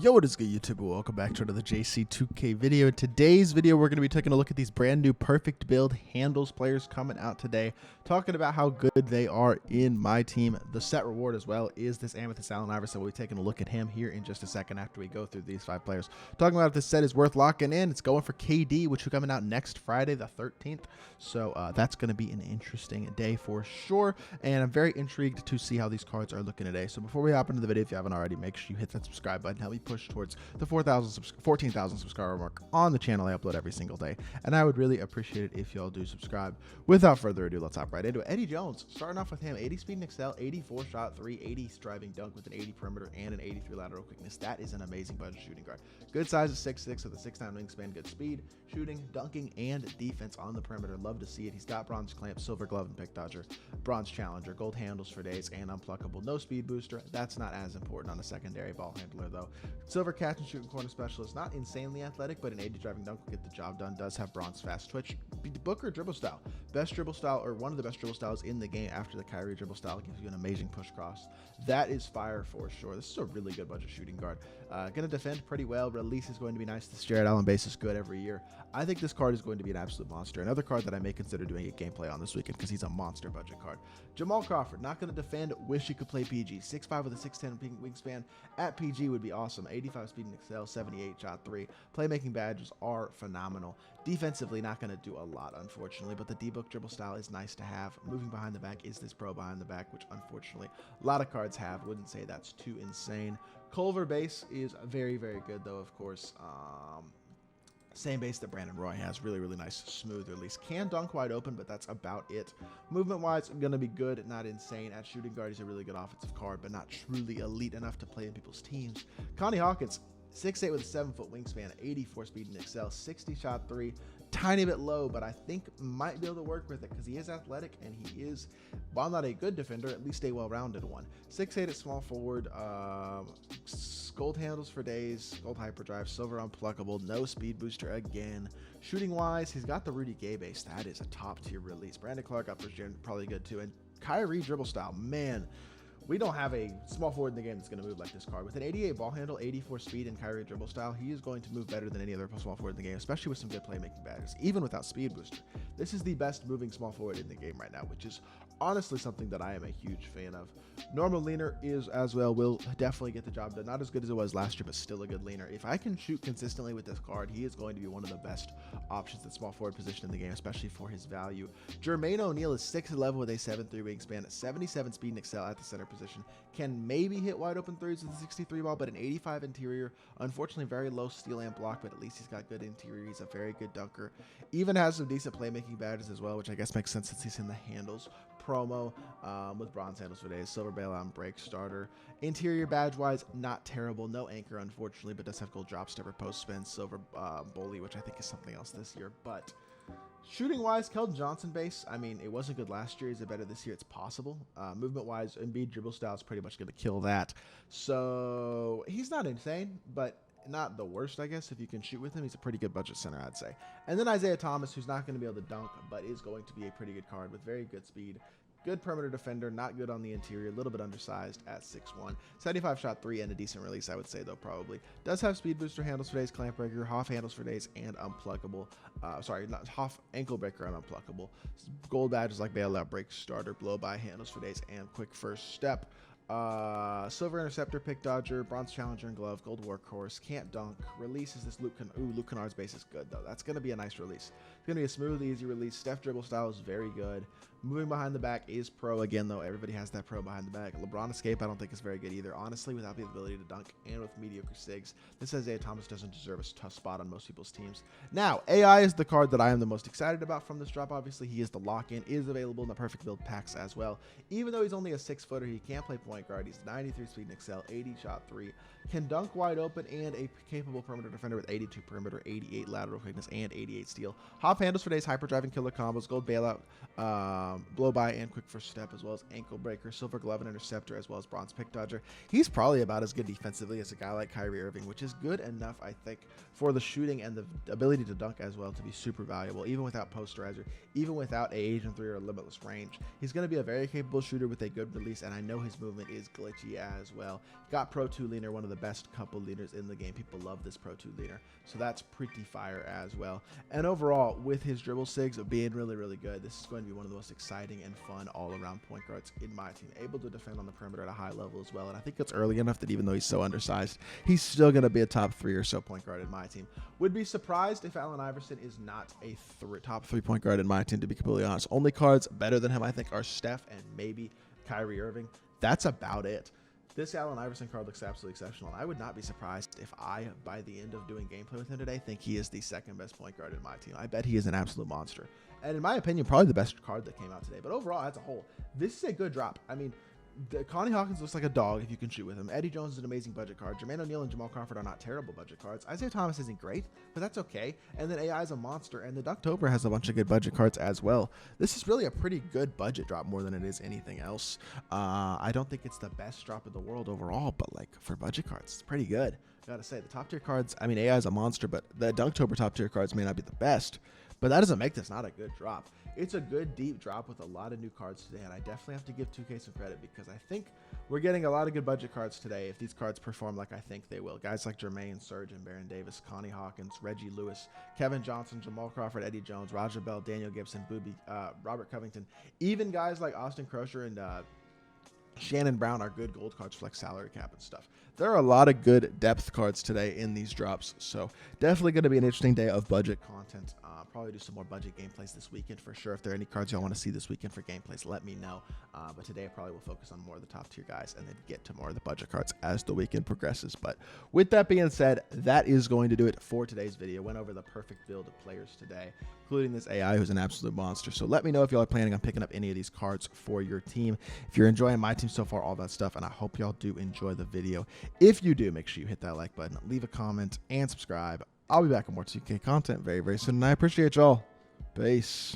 Yo, what is good, YouTube? Welcome back to another JC2K video. In today's video, we're going to be taking a look at these brand new perfect build handles players coming out today, talking about how good they are in my team. The set reward as well is this Amethyst Allen Iverson. We'll be taking a look at him here in just a second after we go through these 5 players. Talking about if this set is worth locking in. It's going for KD, which is coming out next Friday, the 13th. So that's going to be an interesting day for sure. And I'm very intrigued to see how these cards are looking today. So before we hop into the video, if you haven't already, make sure you hit that subscribe button. Help me push towards the 14,000 subscriber mark on the channel. I upload every single day, and I would really appreciate it if y'all do subscribe. Without further ado, let's hop right into it. Eddie Jones, starting off with him, 80 speed and excel, 84 shot 3, 80 striving dunk with an 80 perimeter and an 83 lateral quickness. That is an amazing budget shooting guard. Good size of 6'6" with a 6'9" wingspan, good speed, shooting, dunking, and defense on the perimeter. Love to see it. He's got bronze clamp, silver glove and pick dodger, bronze challenger, gold handles for days, and unpluckable. No speed booster. That's not as important on a secondary ball handler though. Silver catch and shooting corner specialist, not insanely athletic, but an 80 driving dunk will get the job done. Does have bronze fast twitch. Booker dribble style, best dribble style, or one of the best dribble styles in the game after the Kyrie dribble style. Gives you an amazing push cross. That is fire for sure. This is a really good budget shooting guard. Going to defend pretty well. Release is going to be nice. This Jared Allen base is good every year. I think this card is going to be an absolute monster. Another card that I may consider doing a gameplay on this weekend because he's a monster budget card. Jamal Crawford, not going to defend. Wish he could play PG. 6'5" with a 6'10" wingspan at PG would be awesome. 85 speed and excel, 78 shot 3. Playmaking badges are phenomenal. Defensively, not going to do a lot, unfortunately, but the D-book dribble style is nice to have. Moving behind the back is this pro behind the back, which unfortunately a lot of cards have. Wouldn't say that's too insane. Culver base is very, very good, though, of course. Same base that Brandon Roy has. Really, really nice, smooth release. Can dunk wide open, but that's about it. Movement-wise, going to be good, not insane. At shooting guard, he's a really good offensive card, but not truly elite enough to play in people's teams. Connie Hawkins, 6'8" with a 7-foot wingspan, 84 speed and excel, 60 shot 3. Tiny bit low, but I think might be able to work with it because he is athletic and he is, while not a good defender, at least a well-rounded one. 6'8" at small forward, gold handles for days, gold hyperdrive, silver unpluckable, no speed booster again. Shooting wise, he's got the Rudy Gay base. That is a top tier release. Brandon Clark up first year, probably good too. And Kyrie dribble style, man. We don't have a small forward in the game that's going to move like this card. With an 88 ball handle, 84 speed, and Kyrie dribble style, he is going to move better than any other small forward in the game, especially with some good playmaking badges, even without speed booster. This is the best moving small forward in the game right now, which is honestly something that I am a huge fan of. Normal leaner is as well, will definitely get the job done. Not as good as it was last year, but still a good leaner. If I can shoot consistently with this card, he is going to be one of the best options at small forward position in the game, especially for his value. Jermaine O'Neal is 6'11" with a 7'3" wingspan, 77 speed and excel at the center position. Can maybe hit wide open threes with a 63 ball, but an 85 interior. Unfortunately, very low steal and block, but at least he's got good interior. He's a very good dunker. Even has some decent playmaking badges as well, which I guess makes sense since he's in the handles promo with bronze handles for days, silver bailout and break starter. Interior badge wise, not terrible. No anchor, unfortunately, but does have gold drop stepper, post spin, silver bully, which I think is something else this year. But shooting wise, Keldon Johnson base, I mean, it wasn't good last year. Is it better this year? It's possible. Movement wise, Embiid dribble style is pretty much going to kill that. So he's not insane, but not the worst, I guess. If you can shoot with him, he's a pretty good budget center, I'd say. And then Isaiah Thomas, who's not going to be able to dunk, but is going to be a pretty good card with very good speed. Good perimeter defender, not good on the interior, a little bit undersized at 6'1". 75 shot 3 and a decent release, I would say, though, probably. Does have speed booster handles for days, clamp breaker, Hoff handles for days, and unpluckable. Sorry, not Hoff ankle breaker and unpluckable. Gold badges like bailout, break starter, blow by handles for days, and quick first step. Silver interceptor, pick dodger, bronze challenger and glove, gold workhorse, can't dunk. Release is this Luke Kennard's base is good though. That's gonna be a nice release. It's gonna be a smooth, easy release. Steph dribble style is very good. Moving behind the back is pro again though. Everybody has that pro behind the back. LeBron escape I don't think is very good either. Honestly, without the ability to dunk and with mediocre sigs, this Isaiah Thomas doesn't deserve a tough spot on most people's teams. Now, AI is the card that I am the most excited about from this drop. Obviously, he is the lock-in, is available in the perfect build packs as well. Even though he's only a 6-footer, he can't play point guard. He's 93 speed and excel, 80 shot 3, can dunk wide open, and a capable perimeter defender with 82 perimeter, 88 lateral quickness, and 88 steal. Hop handles for days, hyperdrive and killer combos, gold bailout, blow by and quick first step, as well as ankle breaker, silver glove and interceptor, as well as bronze pick dodger. He's probably about as good defensively as a guy like Kyrie Irving, which is good enough, I think, for the shooting and the ability to dunk as well to be super valuable, even without posterizer, even without a Agent 3 or limitless range. He's going to be a very capable shooter with a good release, and I know his movement is glitchy as well. Got Pro 2 leaner, one of the best couple leaders in the game. People love this Pro 2 leader, so that's pretty fire as well. And overall, with his dribble sigs being really, really good, this is going to be one of the most exciting and fun all-around point guards in my team. Able to defend on the perimeter at a high level as well, and I think it's early enough that even though he's so undersized, he's still going to be a top 3 or so point guard in my team. Would be surprised if Allen Iverson is not a top 3 point guard in my team, to be completely honest. Only cards better than him, I think, are Steph and maybe Kyrie Irving. That's about it. This Allen Iverson card looks absolutely exceptional. I would not be surprised if I, by the end of doing gameplay with him today, think he is the second best point guard in my team. I bet he is an absolute monster. And in my opinion, probably the best card that came out today. But overall, as a whole, this is a good drop. I mean, Connie Hawkins looks like a dog if you can shoot with him. Eddie Jones is an amazing budget card. Jermaine O'Neal and Jamal Crawford are not terrible budget cards. Isaiah Thomas isn't great, but that's okay. And then AI is a monster, and the Ducktober has a bunch of good budget cards as well. This is really a pretty good budget drop more than it is anything else. I don't think it's the best drop in the world overall, but like for budget cards, it's pretty good. I gotta say, the top tier cards, I mean, AI is a monster, but the Ducktober top tier cards may not be the best, but that doesn't make this not a good drop. It's a good deep drop with a lot of new cards today, and I definitely have to give 2K some credit because I think we're getting a lot of good budget cards today if these cards perform like I think they will. Guys like Jermaine, Serge, and Baron Davis, Connie Hawkins, Reggie Lewis, Kevin Johnson, Jamal Crawford, Eddie Jones, Roger Bell, Daniel Gibson, Booby, Robert Covington, even guys like Austin Crusher and Shannon Brown are good gold cards for like salary cap and stuff. There are a lot of good depth cards today in these drops, so definitely going to be an interesting day of budget content. Probably do some more budget gameplays this weekend for sure. If there are any cards y'all want to see this weekend for gameplays, let me know. But today I probably will focus on more of the top tier guys and then get to more of the budget cards as the weekend progresses. But with that being said, that is going to do it for today's video. Went over the perfect build of players today, including this AI who's an absolute monster. So let me know if y'all are planning on picking up any of these cards for your team. If you're enjoying my team so far, all that stuff, and I hope y'all do enjoy the video. If you do, make sure you hit that like button, leave a comment, and subscribe. I'll be back with more 2K content very, very soon, and I appreciate y'all. Peace.